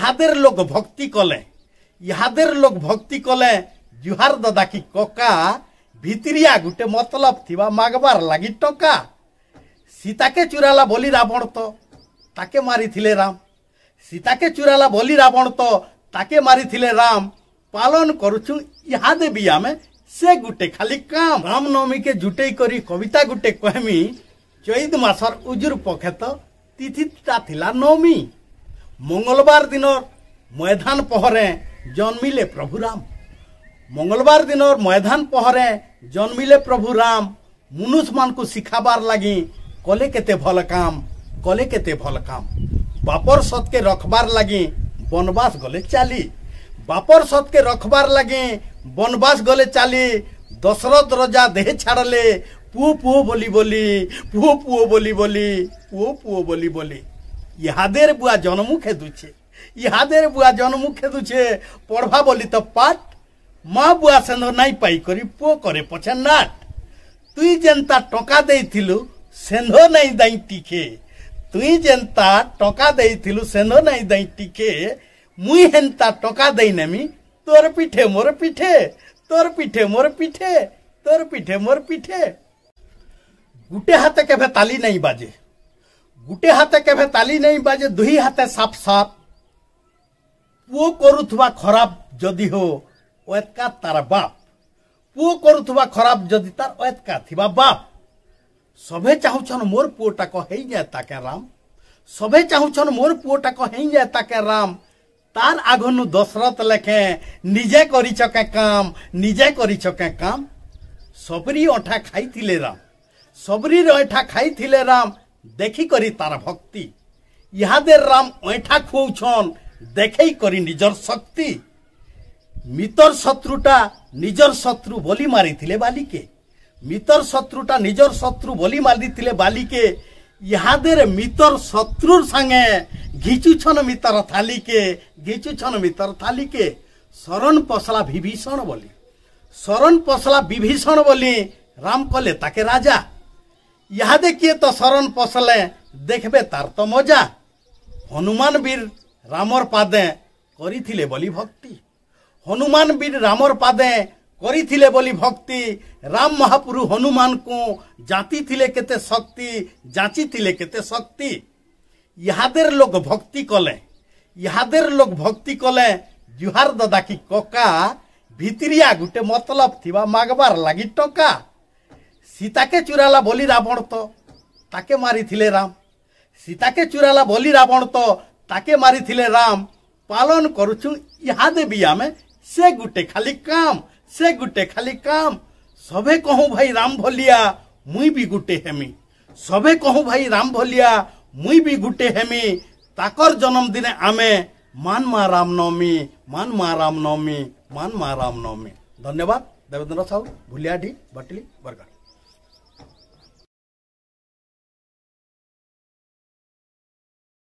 इहादेर लोग भक्ति कले जुहार दादा की कका भितरिया गुटे मतलब थिबा मागबार लगी टका। सीता के चुराला बोली रावण तो ताके मारी थिले राम। सीता के चुराला बोली रावण तो ताके मारी थिले राम। पालन करुछु इहादे बिया में से गुटे खाली काम। रामनवमी के जुटे करी कविता गुटे कहमी। चैत मासर उजुर पखे तो तिथिटा थिला नवमी। मंगलवार दिन मैदान पहरे जन्मिले प्रभु राम। मंगलवार दिन मैदान पहरे जन्मिले प्रभु राम। मनुष्य मान को सिखाबार लगी कले केते भल काम। बापर सत के रखबार लगी बनवास गले चाली। बापर सत के रखबार लगे बनवास गले चाली। दशरथ राजा देह छाड़ले पुओ पुओ बोली बोली इहादेर बुआ जन्म खेदुछे पढ़वा बोली तो पाठ। माँ बुआ सेंध नाई पाई करी पुओ करे पछे नाट। तुई जेंता टका देइथिलु सेंध नाई दाई टिके। तुई जेंता टका देइथिलु सेंध नाई दाई टिके। मुई हेंता टका देई नेमी तोर पिठे मोर पिठे। गुटे हाथे केभे ताली नहीं बाजे दुही हाथे साफ साफ। पुओ करुथुवा खराब जदि हो ओएतका तार बाप। पुओ करुथुवा खराब जदि तार ओएतका थिबा बाप। सभे चाहुछन मोर पुओटा को हेई जाय ताके राम। सभे चाहुछन मोर पुओटा को हेई जाय ताके राम। तार आगनु दशरथ लेखे निजे करी छके काम। सबरी अठा खाई राम देखी करी तार भक्ति। इहादे राम ऐठा खुछन देखई करी निजर शक्ति। मितर शत्रुटा निजर शत्रु बोली मारी थिले बालिके। इहादे मितर शत्रुर संगे घिचुछन मितर थाली के। शरण पसला विभीषण बोली राम कले ताके राजा। इहादे किए तो शरण पसले देखबे तार तो मजा। हनुमान वीर रामर पादे करिथिले बोली भक्ति। राम महापुरु हनुमान को जाति थिले केते शक्ति। इहादेर लोग भक्ति कले जुहार दादा की कका भितरिया गुटे मतलब थिबा मागबार लगी टका। सीता के चुराला बोली रावण तो ताके मारी थिले राम। पालन करुछु इहादे बिया में से गुटे खाली काम। सभे कहूँ भाई राम भलिया मुई भी गुटे हेमी। ताकर जन्मदिने आमे मानमा रामनवमी। धन्यवाद। देवेंद्र साहू भूलियाडी बटली बरगढ़।